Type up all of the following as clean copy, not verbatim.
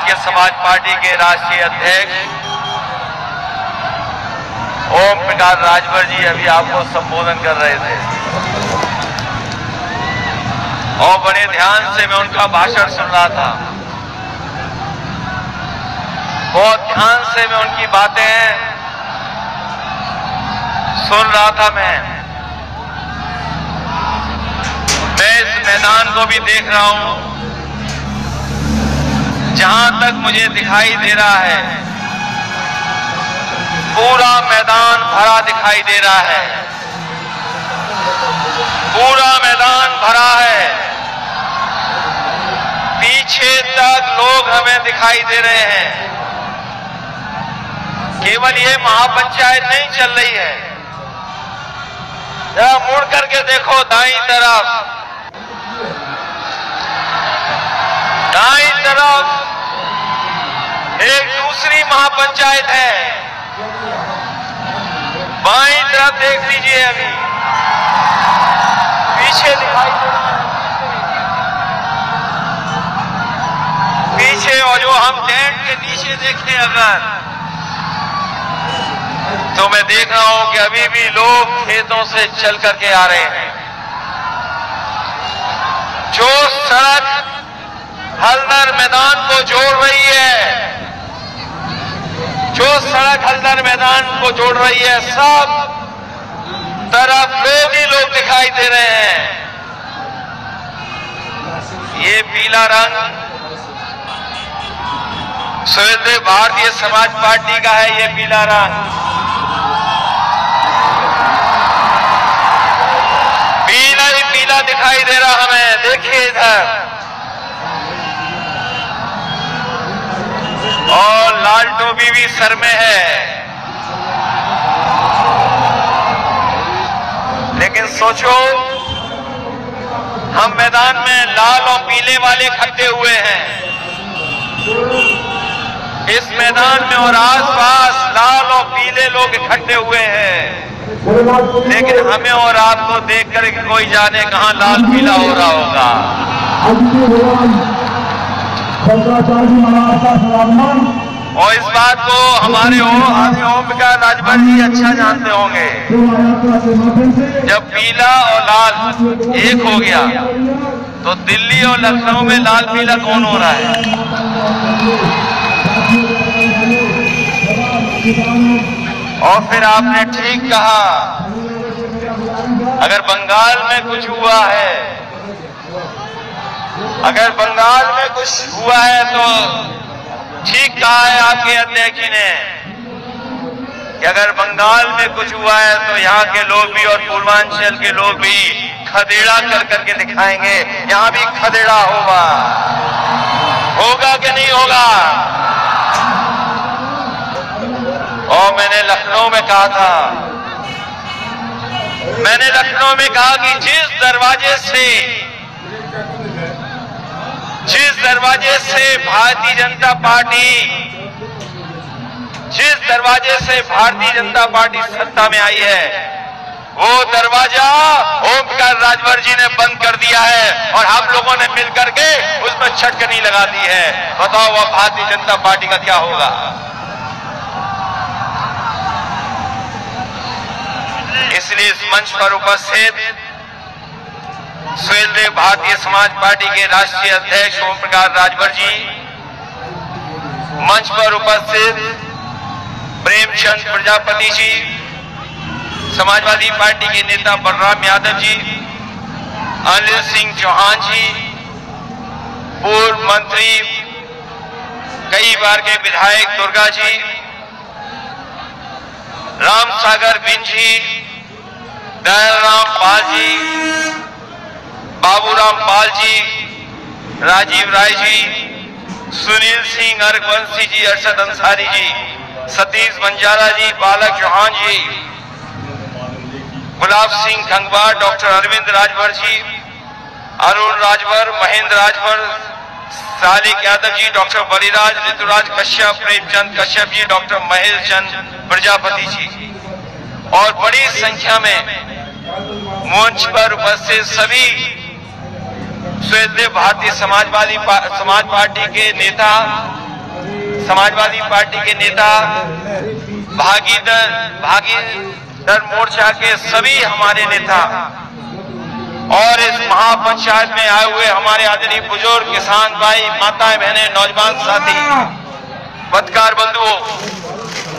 Bharatiya Samaj party के राष्ट्रीय अध्यक्ष ओम प्रकाश राजभर जी अभी आपको संबोधन कर रहे थे और बड़े ध्यान से मैं उनका भाषण सुन रहा था। बहुत ध्यान से मैं उनकी बातें सुन रहा था। मैं इस मैदान को भी देख रहा हूं। जहां तक मुझे दिखाई दे रहा है पूरा मैदान भरा दिखाई दे रहा है। पूरा मैदान भरा है। पीछे तक लोग हमें दिखाई दे रहे हैं। केवल ये महापंचायत नहीं चल रही है। जरा मुड़ करके देखो दाईं तरफ। दाईं तरफ एक दूसरी महापंचायत है। बाईं तरफ देख लीजिए अभी पीछे दिखाई दे रहा है। पीछे और जो हम टेंट के नीचे देखें अगर तो मैं देख रहा हूं कि अभी भी लोग खेतों से चल करके आ रहे हैं। जो सड़क हल्दर मैदान को जोड़ रही है, जो सड़क हल्दर मैदान को जोड़ रही है, सब तरफ लोग ही लोग दिखाई दे रहे हैं। ये पीला रंग स्वतंत्र भारतीय समाज पार्टी का है। ये पीला रंग पीला ही पीला दिखाई दे रहा हमें। देखिए इधर और लाल टोपी भी सर में है। लेकिन सोचो हम मैदान में लाल और पीले वाले खड़े हुए हैं। इस मैदान में और आसपास लाल और पीले लोग इकट्ठे हुए हैं। लेकिन हमें और आपको देखकर कोई जाने कहां लाल पीला हो रहा होगा। और इस बात को हमारे ओम प्रकाश राजभर जी अच्छा जानते होंगे। जब पीला और लाल एक हो गया तो दिल्ली और लखनऊ में लाल पीला कौन हो रहा है? और फिर आपने ठीक कहा, अगर बंगाल में कुछ हुआ है, अगर बंगाल में कुछ हुआ है तो ठीक कहा है आपके अध्यक्ष जी ने कि अगर बंगाल में कुछ हुआ है तो यहाँ के लोग भी और पूर्वांचल के लोग भी खदेड़ा कर करके दिखाएंगे। यहाँ भी खदेड़ा होगा। होगा कि नहीं होगा? और मैंने लखनऊ में कहा था, मैंने लखनऊ में कहा कि जिस दरवाजे से भारतीय जनता पार्टी सत्ता में आई है, वो दरवाजा ओम प्रकाश राजभर जी ने बंद कर दिया है और हम लोगों ने मिलकर के उसमें छटकनी लगा दी है। बताओ वह भारतीय जनता पार्टी का क्या होगा? इसलिए इस मंच पर उपस्थित स्वतंत्र भारतीय समाज पार्टी के राष्ट्रीय अध्यक्ष ओम प्रकाश राजभर जी, मंच पर उपस्थित प्रेमचंद प्रजापति जी, समाजवादी पार्टी के नेता बलराम यादव जी, अनिल सिंह चौहान जी, पूर्व मंत्री कई बार के विधायक दुर्गा जी, राम सागर बिन जी, दयाराम पाल जी, बाबूराम पाल जी, राजीव राय जी, सुनील सिंह अर्घवंशी जी, अरशद अंसारी जी, सतीश बंजारा जी, बालक चौहान जी, Gulab Singh खंगवार, doctor Arvind Rajbhar ji, Arun Rajbhar, Mahendra Rajbhar, Salik Yadav ji, doctor Baliraj, Rituraj Kashyap, Premchand Kashyap ji, doctor Mahesh चंद प्रजापति जी और बड़ी संख्या में मंच पर उपस्थित सभी स्वतंत्र भारतीय समाज पार्टी के नेता समाजवादी पार्टी के नेता, भागीदार मोर्चा के सभी हमारे नेता और इस महापंचायत में आए हुए हमारे आदरणीय बुजुर्ग, किसान भाई, माताएं, बहनें, नौजवान साथी, पत्रकार बंधुओं,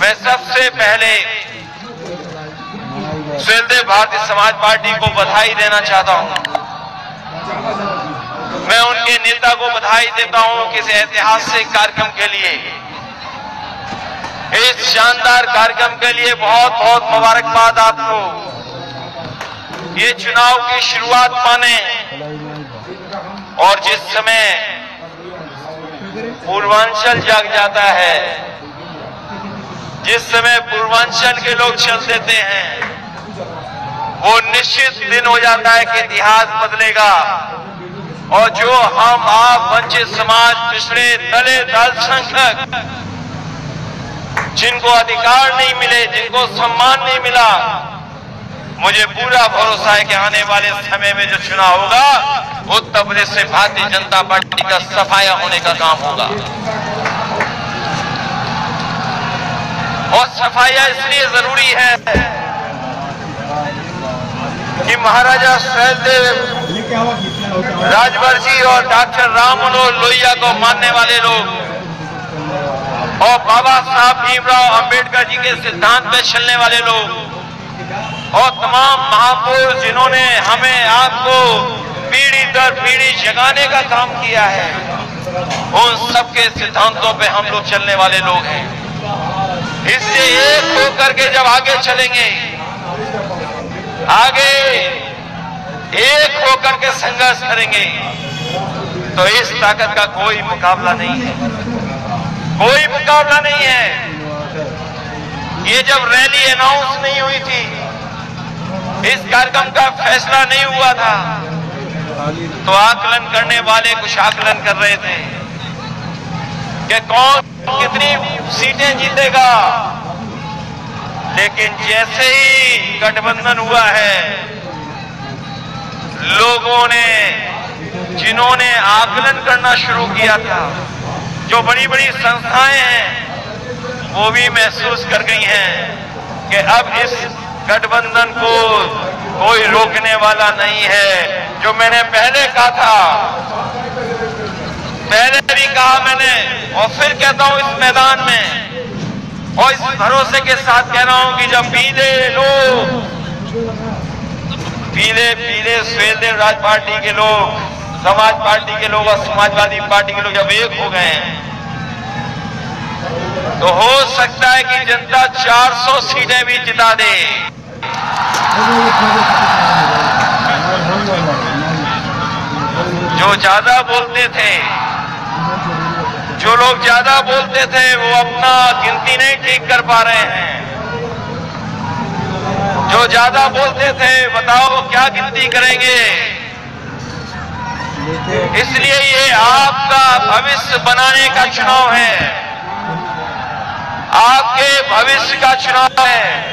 मैं सबसे पहले सुहेलदेव भारतीय समाज पार्टी को बधाई देना चाहता हूं। मैं उनके नेता को बधाई देता हूं कि इस ऐतिहासिक कार्यक्रम के लिए, इस शानदार कार्यक्रम के लिए बहुत बहुत मुबारकबाद आपको। ये चुनाव की शुरुआत माने और जिस समय पूर्वांचल जाग जाता है, जिस समय पूर्वांचल के लोग चल देते हैं, वो निश्चित दिन हो जाता है कि इतिहास बदलेगा और जो हम आप वंचित समाज, पिछड़े, दलित, अल्पसंख्यक, जिनको अधिकार नहीं मिले, जिनको सम्मान नहीं मिला, मुझे पूरा भरोसा है कि आने वाले समय में जो चुनाव होगा उत्तर प्रदेश से भारतीय जनता पार्टी का सफाया होने का काम होगा। और सफाया इसलिए जरूरी है कि महाराजा सुहेलदेव राजवंशी और डॉक्टर राम मनोहर लोहिया को मानने वाले लोग और बाबा साहब भीमराव अंबेडकर जी के सिद्धांत पे चलने वाले लोग और तमाम महापुरुष जिन्होंने हमें आपको पीढ़ी दर पीढ़ी जगाने का काम किया है, उन सबके सिद्धांतों पे हम लोग चलने वाले लोग हैं। इससे एक होकर के जब आगे चलेंगे, आगे एक होकर के संघर्ष करेंगे, तो इस ताकत का कोई मुकाबला नहीं है, कोई मुकाबला नहीं है। ये जब रैली अनाउंस नहीं हुई थी, इस कार्यक्रम का फैसला नहीं हुआ था, तो आकलन करने वाले कुछ आकलन कर रहे थे कि कौन कितनी सीटें जीतेगा। लेकिन जैसे ही गठबंधन हुआ है, लोगों ने, जिन्होंने आकलन करना शुरू किया था, जो बड़ी बड़ी संस्थाएं हैं, वो भी महसूस कर गई हैं कि अब इस गठबंधन को कोई रोकने वाला नहीं है। जो मैंने पहले कहा था, पहले भी कहा मैंने और फिर कहता हूं इस मैदान में और इस भरोसे के साथ कह रहा हूं कि जब पीले लोग, पीले सुहेलदेव राज पार्टी के लोग, समाज पार्टी के लोग और समाजवादी पार्टी के लोग जब एक हो गए हैं, तो हो सकता है कि जनता 400 सीटें भी जिता दे। जो ज्यादा बोलते थे, जो लोग ज्यादा बोलते थे, वो अपना गिनती नहीं ठीक कर पा रहे हैं। जो ज्यादा बोलते थे, बताओ क्या गिनती करेंगे। इसलिए ये आपका भविष्य बनाने का चुनाव है, आपके भविष्य का चुनाव है।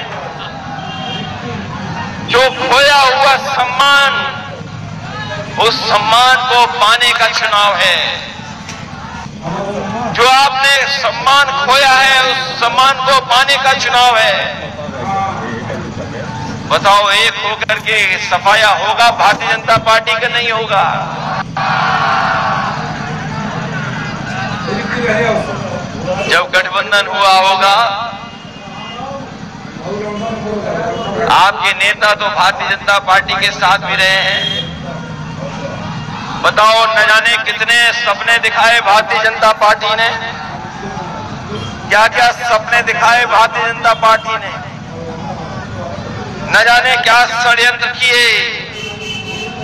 जो खोया हुआ सम्मान, उस सम्मान को पाने का चुनाव है। जो आपने सम्मान खोया है, उस सम्मान को पाने का चुनाव है। बताओ, एक होकर के सफाया होगा भारतीय जनता पार्टी का? नहीं होगा। जब गठबंधन हुआ होगा, आपके नेता तो भारतीय जनता पार्टी के साथ भी रहे हैं। बताओ, न जाने कितने सपने दिखाए भारतीय जनता पार्टी ने, क्या क्या सपने दिखाए भारतीय जनता पार्टी ने, न जाने क्या षड्यंत्र किए,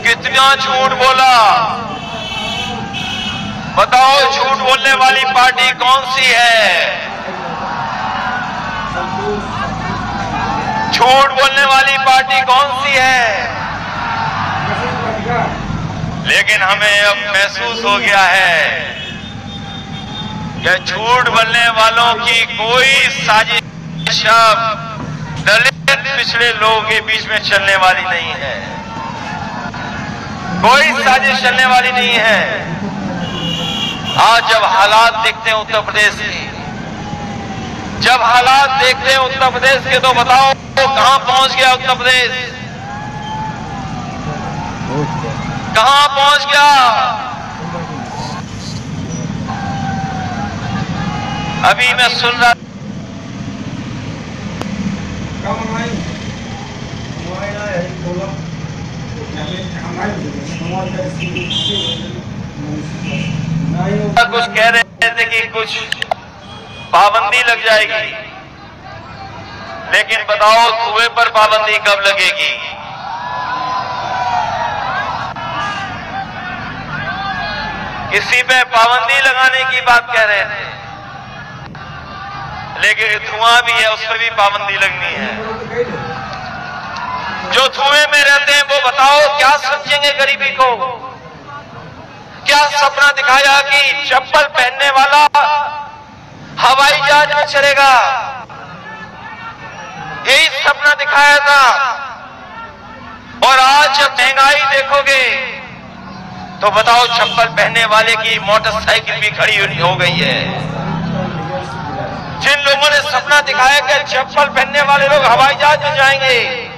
कितना झूठ बोला। बताओ, झूठ बोलने वाली पार्टी कौन सी है? झूठ बोलने वाली पार्टी कौन सी है? लेकिन हमें अब महसूस हो गया है कि झूठ बोलने वालों की कोई साजिश दलित पिछड़े लोगों के बीच में चलने वाली नहीं है, कोई साजिश चलने वाली नहीं है। आज जब हालात देखते हैं उत्तर प्रदेश के, जब हालात देखते हैं उत्तर प्रदेश के तो बताओ कहां पहुंच गया उत्तर प्रदेश, कहां पहुंच गया। अभी मैं सुन रहा कुछ कह रहे थे कि कुछ पाबंदी लग जाएगी, लेकिन बताओ धुएं पर पाबंदी कब लगेगी। किसी पे पाबंदी लगाने की बात कह रहे थे, लेकिन धुआं भी है, उस पर भी पाबंदी लगनी है। जो धुएं में रहते हैं वो बताओ क्या समझेंगे गरीबी को। क्या सपना दिखाया कि चप्पल पहनने वाला हवाई जहाज में चलेगा, यही सपना दिखाया था। और आज जब महंगाई देखोगे तो बताओ चप्पल पहनने वाले की मोटरसाइकिल भी खड़ी हो गई है। जिन लोगों ने सपना दिखाया कि चप्पल पहनने वाले लोग हवाई जहाज में जाएंगे,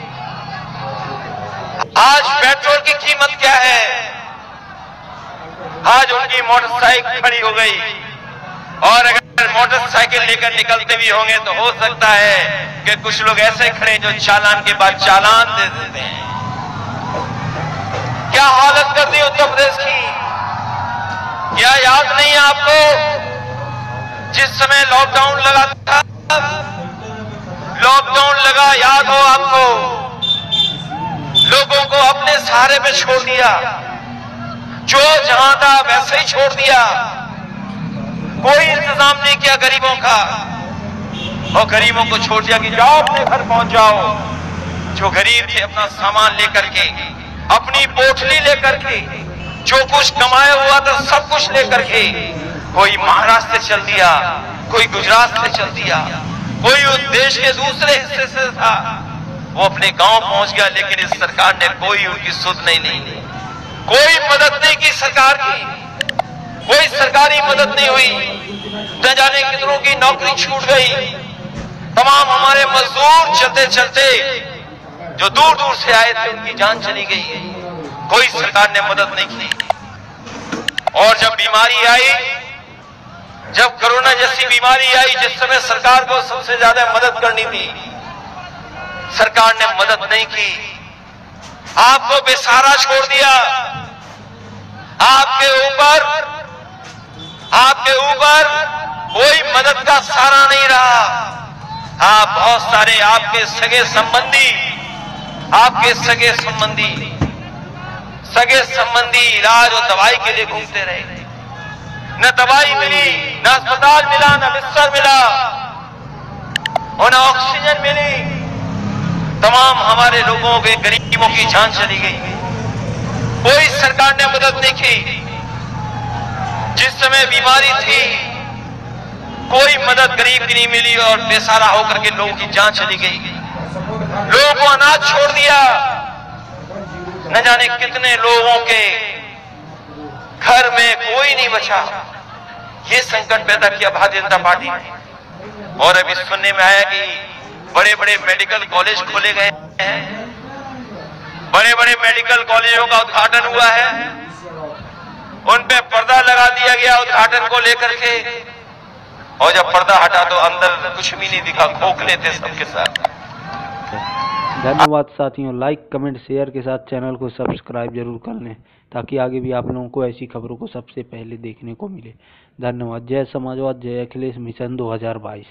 आज पेट्रोल की कीमत क्या है, आज उनकी मोटरसाइकिल खड़ी हो गई। और अगर मोटरसाइकिल लेकर निकलते भी होंगे तो हो सकता है कि कुछ लोग ऐसे खड़े जो चालान के बाद चालान दे देते हैं। क्या हालत कर दी उत्तर प्रदेश की। क्या याद नहीं है आपको जिस समय लॉकडाउन लगा था, लॉकडाउन लगा, याद हो आपको, लोगों को अपने सहारे पे छोड़ दिया, जो जहां था वैसे ही छोड़ दिया, कोई इंतजाम नहीं किया गरीबों का, और गरीबों को छोड़ दिया कि जाओ अपने घर पहुंच जाओ। जो गरीब थे अपना सामान लेकर के, अपनी पोटली लेकर के, जो कुछ कमाया हुआ था सब कुछ लेकर के, कोई महाराष्ट्र से चल दिया, कोई गुजरात से चल दिया, कोई उस देश के दूसरे हिस्से से था, वो अपने गांव पहुंच गया। लेकिन इस सरकार ने कोई उनकी सुध नहीं ली, कोई मदद नहीं की सरकार की, कोई सरकारी मदद नहीं हुई। न जाने कितनों की नौकरी छूट गई। तमाम हमारे मजदूर चलते चलते जो दूर दूर से आए थे उनकी जान चली गई, कोई सरकार ने मदद नहीं की। और जब बीमारी आई, जब कोरोना जैसी बीमारी आई, जिस समय सरकार को सबसे ज्यादा मदद करनी थी, सरकार ने मदद नहीं की, आपको बेसहारा छोड़ दिया। आपके ऊपर कोई मदद का सहारा नहीं रहा। आप बहुत सारे आपके सगे संबंधी इलाज और दवाई के लिए घूमते रहे। न दवाई मिली, न अस्पताल मिला, न बिस्तर मिला और न ऑक्सीजन मिली। तमाम हमारे लोगों के गरीबों की जान चली गई। कोई सरकार ने मदद नहीं की। जिस समय बीमारी थी कोई मदद गरीब की नहीं मिली और बेसहारा होकर के लोगों की जान चली गई। लोगों को अनाज छोड़ दिया। न जाने कितने लोगों के घर में कोई नहीं बचा। ये संकट पैदा किया भारतीय जनता पार्टी ने। और अभी सुनने में आया कि बड़े बड़े मेडिकल कॉलेज खोले गए हैं, बड़े बड़े मेडिकल कॉलेजों का उद्घाटन हुआ है, उन पे पर्दा लगा दिया गया उद्घाटन को लेकर के। और जब पर्दा हटा तो अंदर कुछ भी नहीं दिखा, खोखले थे सबके साथ। धन्यवाद साथियों, लाइक कमेंट शेयर के साथ चैनल को सब्सक्राइब जरूर कर लें ताकि आगे भी आप लोगों को ऐसी खबरों को सबसे पहले देखने को मिले। धन्यवाद। जय समाजवाद, जय अखिलेश मिशन 2022।